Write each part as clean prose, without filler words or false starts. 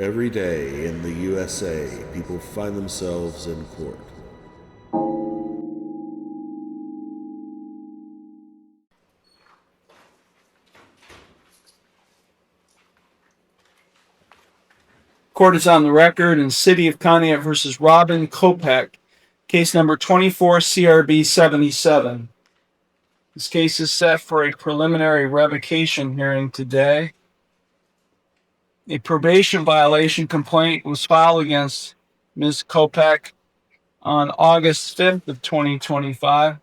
Every day in the USA, people find themselves in court. Court is on the record in City of Contempt versus Robin Kopech, case number 24 CRB 77. This case is set for a preliminary revocation hearing today. A probation violation complaint was filed against Ms. Kopech on August 5th of 2025.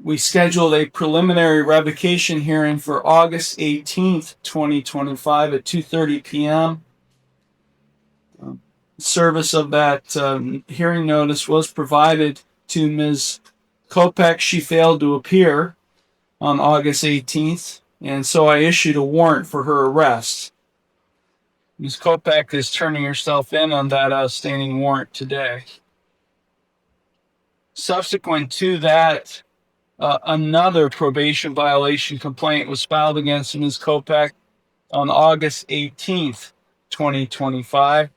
We scheduled a preliminary revocation hearing for August 18th, 2025 at 2:30 p.m. Service of that hearing notice was provided to Ms. Kopech. She failed to appear on August 18th, and so I issued a warrant for her arrest. Ms. Kopech is turning herself in on that outstanding warrant today. Subsequent to that, another probation violation complaint was filed against Ms. Kopech on August 18th, 2025.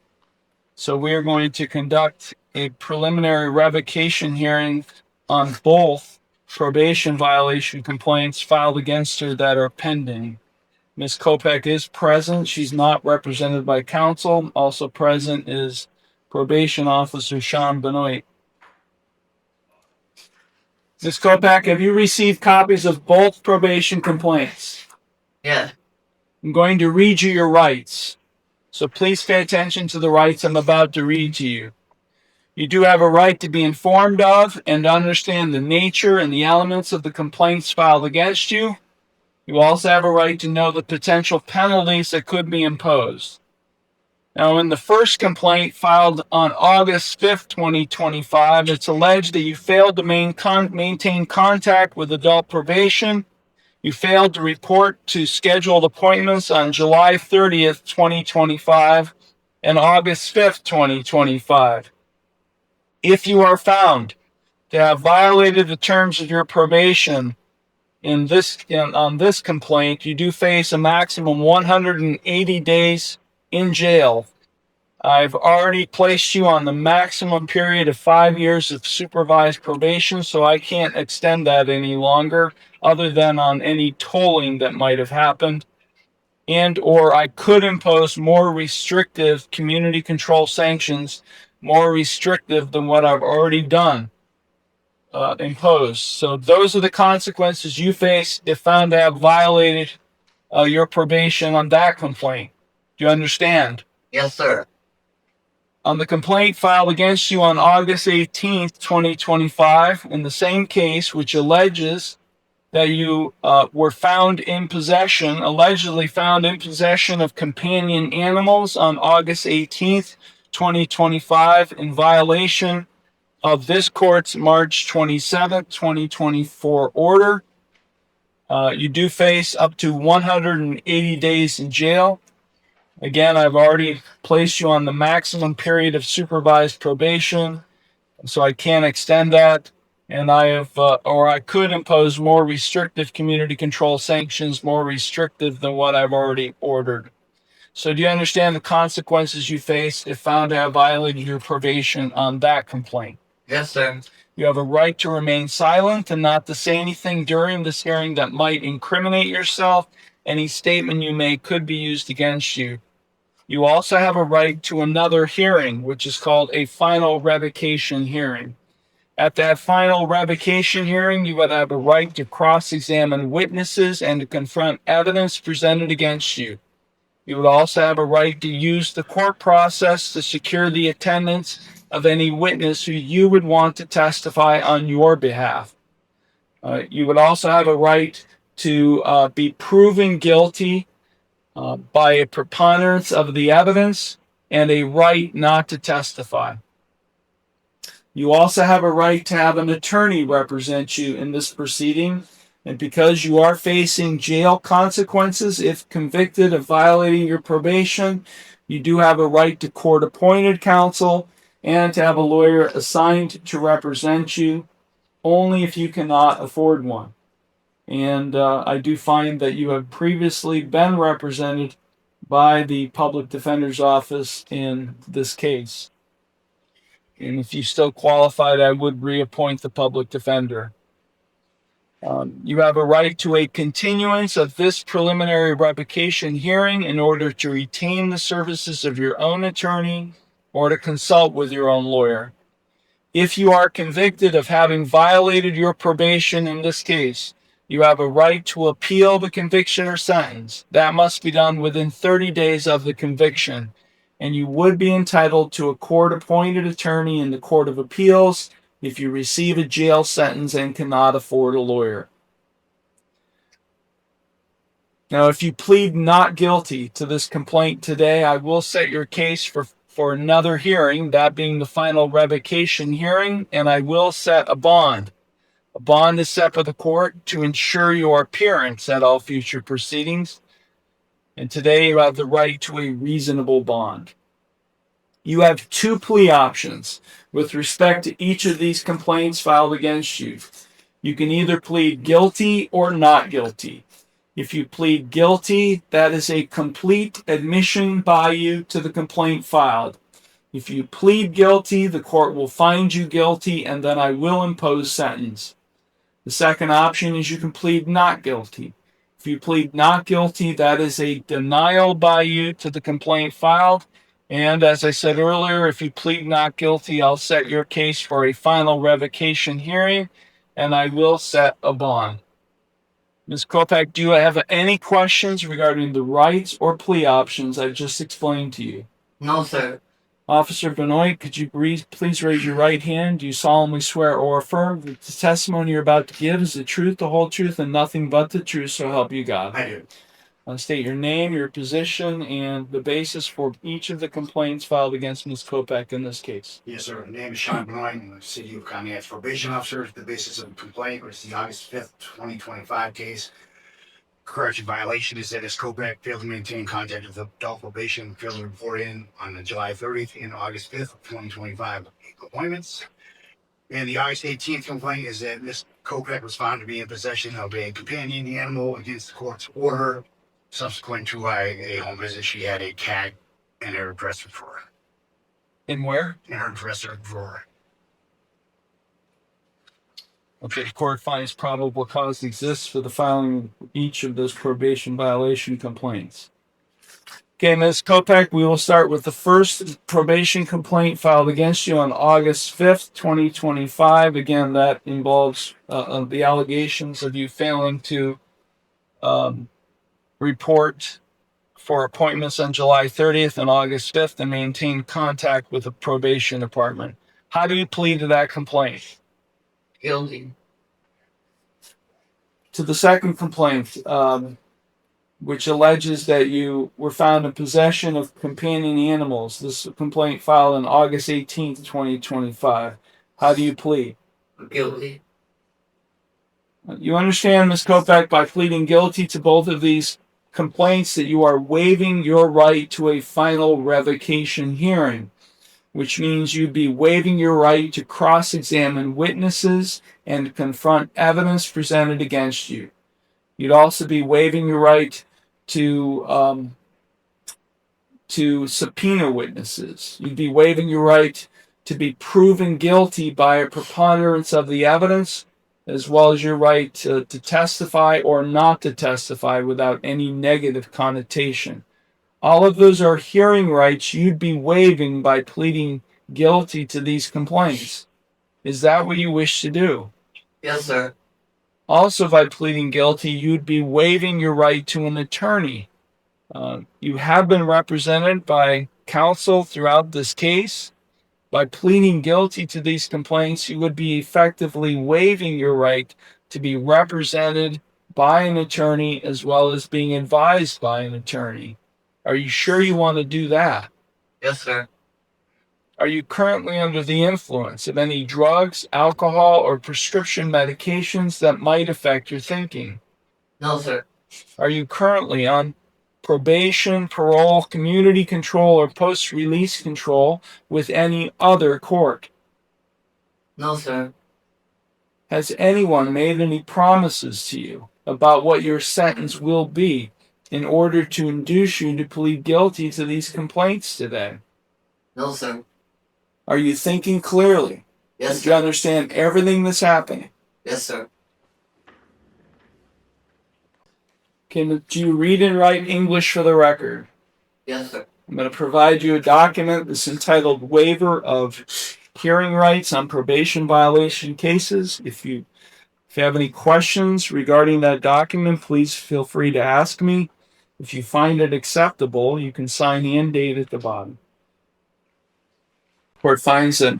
So we are going to conduct a preliminary revocation hearing on both probation violation complaints filed against her that are pending. Ms. Kopech is present. She's not represented by counsel. Also present is probation officer Sean Benoit. Ms. Kopech, have you received copies of both probation complaints? Yes. I'm going to read you your rights. So please pay attention to the rights I'm about to read to you. You do have a right to be informed of and understand the nature and the elements of the complaints filed against you. You also have a right to know the potential penalties that could be imposed. Now, in the first complaint filed on August 5th, 2025, it's alleged that you failed to maintain contact with adult probation. You failed to report to scheduled appointments on July 30th, 2025 and August 5th, 2025. If you are found to have violated the terms of your probation on this complaint, you do face a maximum 180 days in jail. I've already placed you on the maximum period of 5 years of supervised probation, so I can't extend that any longer, other than on any tolling that might have happened. And or I could impose more restrictive community control sanctions, more restrictive than what I've already done, imposed. So those are the consequences you face if found to have violated your probation on that complaint. Do you understand? Yes, sir. On the complaint filed against you on August 18th, 2025, in the same case, which alleges that you were allegedly found in possession of companion animals on August 18th, 2025, in violation of this court's March 27th, 2024 order. You do face up to 180 days in jail. Again, I've already placed you on the maximum period of supervised probation, so I can't extend that. And I could impose more restrictive community control sanctions, more restrictive than what I've already ordered. So do you understand the consequences you face if found to have violated your probation on that complaint? Yes, sir. You have a right to remain silent and not to say anything during this hearing that might incriminate yourself. Any statement you make could be used against you. You also have a right to another hearing, which is called a final revocation hearing. At that final revocation hearing, you would have a right to cross-examine witnesses and to confront evidence presented against you. You would also have a right to use the court process to secure the attendance of any witness who you would want to testify on your behalf. You would also have a right to be proven guilty by a preponderance of the evidence and a right not to testify. You also have a right to have an attorney represent you in this proceeding, and because you are facing jail consequences if convicted of violating your probation, you do have a right to court-appointed counsel and to have a lawyer assigned to represent you, only if you cannot afford one. And I do find that you have previously been represented by the public defender's office in this case. And if you still qualified, I would reappoint the public defender. You have a right to a continuance of this preliminary revocation hearing in order to retain the services of your own attorney or to consult with your own lawyer. If you are convicted of having violated your probation in this case, you have a right to appeal the conviction or sentence. That must be done within 30 days of the conviction, and you would be entitled to a court-appointed attorney in the Court of Appeals if you receive a jail sentence and cannot afford a lawyer. Now, if you plead not guilty to this complaint today, I will set your case for another hearing, that being the final revocation hearing, and I will set a bond. A bond is set by the court to ensure your appearance at all future proceedings, and today you have the right to a reasonable bond. You have two plea options with respect to each of these complaints filed against you. You can either plead guilty or not guilty. If you plead guilty, that is a complete admission by you to the complaint filed. If you plead guilty, the court will find you guilty, and then I will impose sentence. The second option is you can plead not guilty. If you plead not guilty, that is a denial by you to the complaint filed. And as I said earlier, if you plead not guilty, I'll set your case for a final revocation hearing, and I will set a bond. Ms. Kopak, do you have any questions regarding the rights or plea options I've just explained to you? No, sir. Officer Benoit, could you please raise your right hand? Do you solemnly swear or affirm that the testimony you're about to give is the truth, the whole truth, and nothing but the truth, so help you God? I do. State your name, your position, and the basis for each of the complaints filed against Ms. Kopak in this case. Yes, sir. My name is Sean Benoit. I'm the City of Contempt probation officer. The basis of the complaint was the August 5th, 2025 case. Correction violation is that Ms. Kopak failed to maintain contact with adult probation, failed to report in on the July 30th and August 5th, 2025 appointments. And the August 18th complaint is that Ms. Kopak was found to be in possession of a companion animal against the court's order. Subsequent to a home visit, she had a cat in her dresser drawer. In where? In her dresser drawer. Okay, the court finds probable cause exists for the filing of each of those probation violation complaints. Okay, Ms. Kopak, we will start with the first probation complaint filed against you on August 5th, 2025. Again, that involves the allegations of you failing to report for appointments on July 30th and August 5th and maintain contact with the probation department. How do you plead to that complaint? Guilty. To the second complaint, which alleges that you were found in possession of companion animals. This complaint filed on August 18th, 2025. How do you plead? Guilty. You understand, Ms. Kopak, by pleading guilty to both of these complaints that you are waiving your right to a final revocation hearing, which means you'd be waiving your right to cross-examine witnesses and confront evidence presented against you. You'd also be waiving your right to subpoena witnesses. You'd be waiving your right to be proven guilty by a preponderance of the evidence, as well as your right to testify or not to testify without any negative connotation. All of those are hearing rights you'd be waiving by pleading guilty to these complaints. Is that what you wish to do? Yes, sir. Also, by pleading guilty, you'd be waiving your right to an attorney. You have been represented by counsel throughout this case. By pleading guilty to these complaints, you would be effectively waiving your right to be represented by an attorney as well as being advised by an attorney. Are you sure you want to do that? Yes, sir. Are you currently under the influence of any drugs, alcohol, or prescription medications that might affect your thinking? No, sir. Are you currently on probation, parole, community control, or post-release control with any other court? No, sir. Has anyone made any promises to you about what your sentence will be in order to induce you to plead guilty to these complaints today? No, sir. Are you thinking clearly? Yes, Do you sir. understand everything that's happening? Yes, sir. Do you read and write English for the record? Yes, sir. I'm going to provide you a document that's entitled Waiver of Hearing Rights on Probation Violation Cases. If you have any questions regarding that document, please feel free to ask me. If you find it acceptable, you can sign the end date at the bottom. Court finds that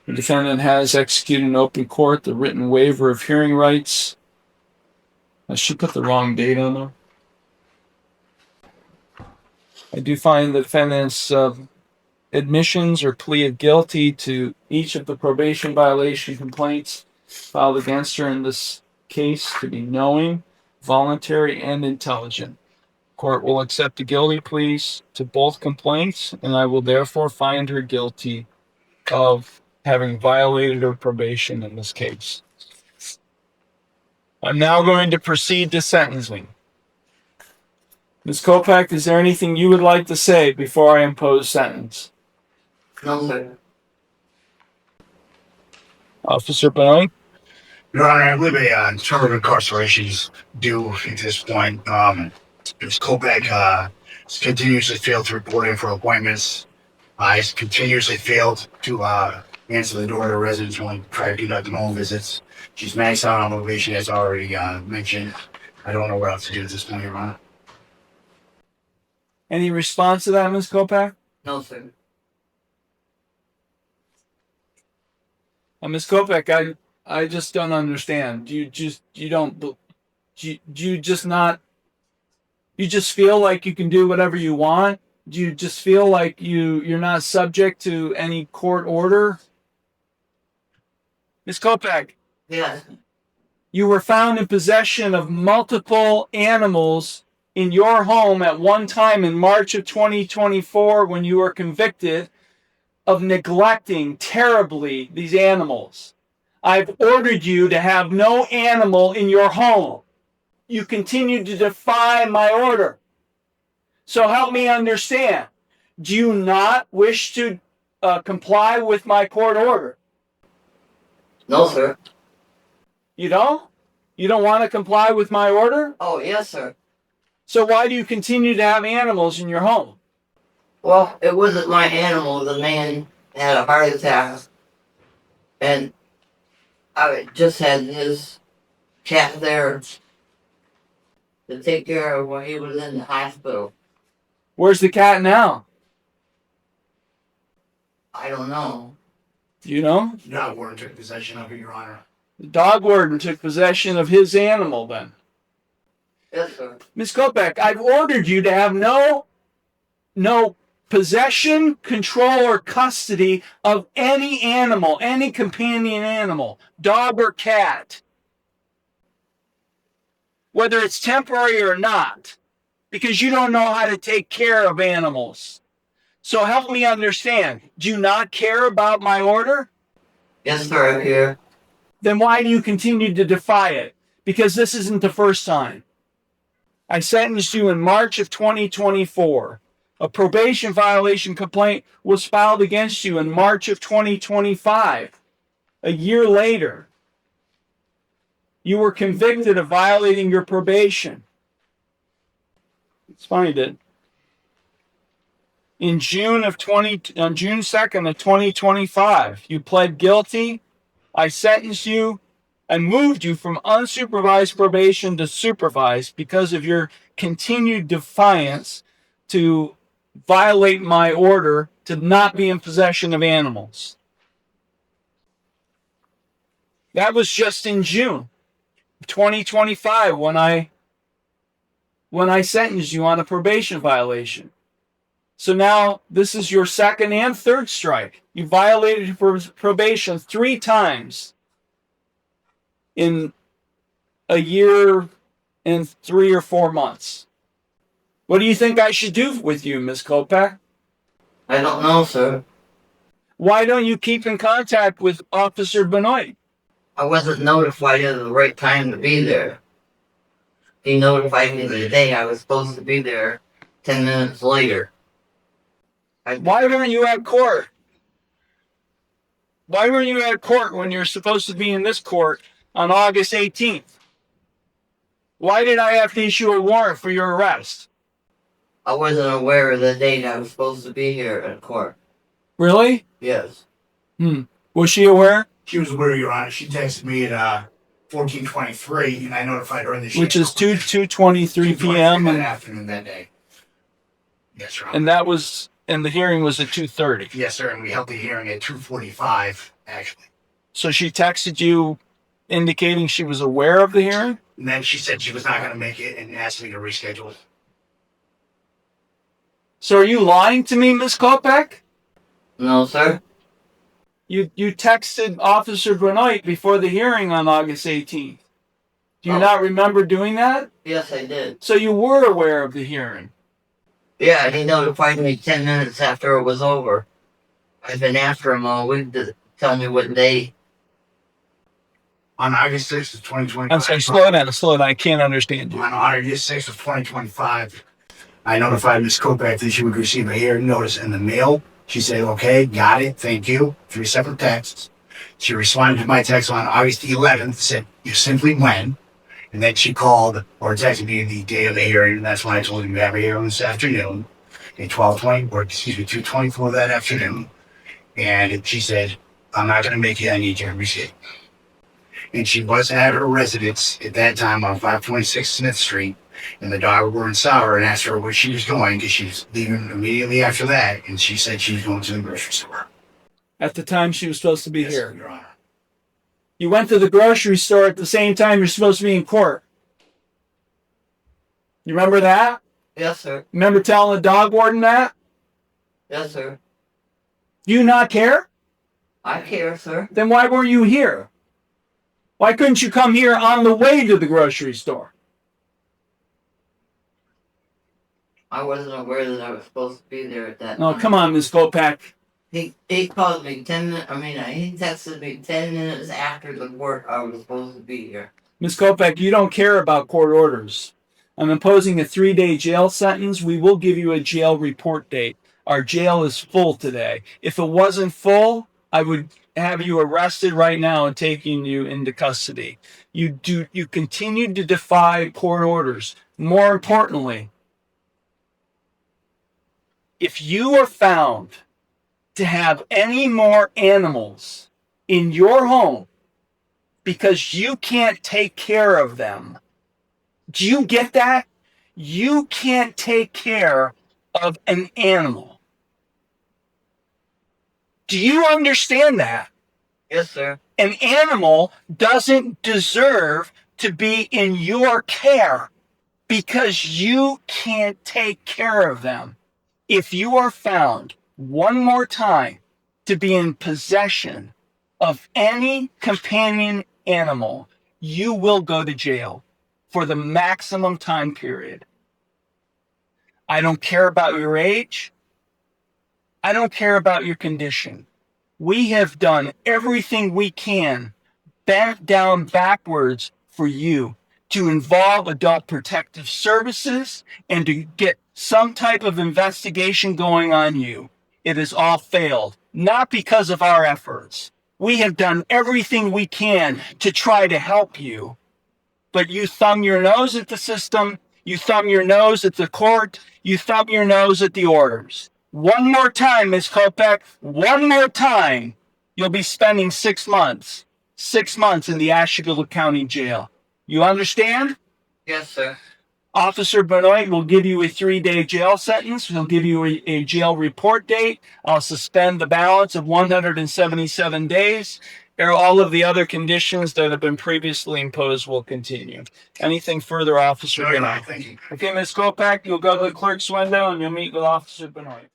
the defendant has executed in open court the written waiver of hearing rights. I should put the wrong date on there. I do find the defendant's admissions or plea of guilty to each of the probation violation complaints filed against her in this case to be knowing, voluntary, and intelligent. Court will accept the guilty pleas to both complaints, and I will therefore find her guilty of having violated her probation in this case. I'm now going to proceed to sentencing. Ms. Kopak, is there anything you would like to say before I impose sentence? No, sir. Officer Benoit? Your Honor, I believe a term of incarceration is due at this point. Ms. Kopeck has continuously failed to report in for appointments. He's continuously failed to answer the door to the residence when we try to conduct home visits. She's maxed out on motivation, as already mentioned. I don't know what else to do at this point, Your Honor. Any response to that, Ms. Kopak? No, sir. Ms. Kopak, I just don't understand. You just feel like you can do whatever you want? Do you just feel like you're not subject to any court order? Ms. Kopak, Yes. you were found in possession of multiple animals in your home at one time in March of 2024 when you were convicted of neglecting terribly these animals. I've ordered you to have no animal in your home. You continue to defy my order. So help me understand. Do you not wish to comply with my court order? No, sir. You don't? You don't want to comply with my order? Oh, yes, sir. So why do you continue to have animals in your home? Well, it wasn't my animal. The man had a heart attack. And I just had his cat there to take care of when he was in the hospital. Where's the cat now? I don't know. You know? No, warrant took possession of it, Your Honor. The dog warden took possession of his animal then. Yes, sir. Ms. Kopeck, I've ordered you to have no possession, control, or custody of any animal, any companion animal, dog or cat, whether it's temporary or not, because you don't know how to take care of animals. So help me understand. Do you not care about my order? Yes, sir, I'm here. Then why do you continue to defy it? Because this isn't the first time. I sentenced you in March of 2024. A probation violation complaint was filed against you in March of 2025. A year later, you were convicted of violating your probation. Let's find it. On June 2nd of 2025, you pled guilty. I sentenced you and moved you from unsupervised probation to supervised because of your continued defiance to violate my order to not be in possession of animals. That was just in June 2025 when I sentenced you on a probation violation. So now this is your second and third strike. You violated probation 3 times in a year and 3 or 4 months. What do you think I should do with you, Ms. Kopeck? I don't know, sir. Why don't you keep in contact with Officer Benoit? I wasn't notified at the right time to be there. he notified me the day I was supposed to be there 10 minutes later. Why weren't you at court? Why weren't you at court when you're supposed to be in this court on August 18th? Why did I have to issue a warrant for your arrest? I wasn't aware of the date I was supposed to be here at court. Really? Yes. Was she aware? She was aware, Your Honor. She texted me at 14:23, and I notified her in the Which is 2:23 p.m. that afternoon that day. Yes, Your Honor. And the hearing was at 2:30. Yes, sir. And we held the hearing at 2:45, actually. So she texted you indicating she was aware of the hearing? And then she said she was not going to make it and asked me to reschedule it. So are you lying to me, Ms. Kopech? No, sir. You texted Officer Benoit before the hearing on August 18th. Do you not remember doing that? Yes, I did. So you were aware of the hearing? Yeah, he notified me 10 minutes after it was over. I've been after him all week to tell me what day. On August 6th of 2025. I'm sorry, slow down. I can't understand you. On August 6th of 2025, I notified Ms. Kopech that she would receive a hearing notice in the mail. She said, okay, got it, thank you. 3 separate texts. She responded to my text on August 11th, said, you simply when. And then she called or texted me the day of the hearing, and that's when I told her you have a hearing this afternoon at 2:24 that afternoon. And she said, I'm not going to make it, I need you to reschedule. And she was at her residence at that time on 526 Smith Street, and the dog were in Sour and asked her where she was going because she was leaving immediately after that, and she said she was going to the grocery store. At the time she was supposed to be Yes, here? Your Honor. You went to the grocery store at the same time you're supposed to be in court. You remember that? Yes, sir. Remember telling the dog warden that? Yes, sir. Do you not care? I care, sir. Then why weren't you here? Why couldn't you come here on the way to the grocery store? I wasn't aware that I was supposed to be there at that No, time. come on, Ms. Kopech. He called me 10 minutes, he texted me 10 minutes after the work I was supposed to be here. Ms. Kopech, you don't care about court orders. I'm imposing a 3-day jail sentence. We will give you a jail report date. Our jail is full today. If it wasn't full, I would have you arrested right now and taking you into custody. You continue to defy court orders. More importantly, if you are found to have any more animals in your home because you can't take care of them, do you get that? You can't take care of an animal. Do you understand that? Yes, sir. An animal doesn't deserve to be in your care because you can't take care of them. If you are found one more time to be in possession of any companion animal, you will go to jail for the maximum time period. I don't care about your age. I don't care about your condition. We have done everything we can, bent down backwards for you to involve Adult Protective Services and to get some type of investigation going on you. It has all failed, not because of our efforts. We have done everything we can to try to help you. But you thumb your nose at the system, you thumb your nose at the court, you thumb your nose at the orders. One more time, Ms. Kopech, one more time, you'll be spending 6 months. 6 months in the Ashtabula County Jail. You understand? Yes, sir. Officer Benoit will give you a 3-day jail sentence. He'll give you a jail report date. I'll suspend the balance of 177 days. All of the other conditions that have been previously imposed will continue. Anything further, Officer Benoit? Thank you. Okay, Ms. Kopech, you'll go to the clerk's window and you'll meet with Officer Benoit.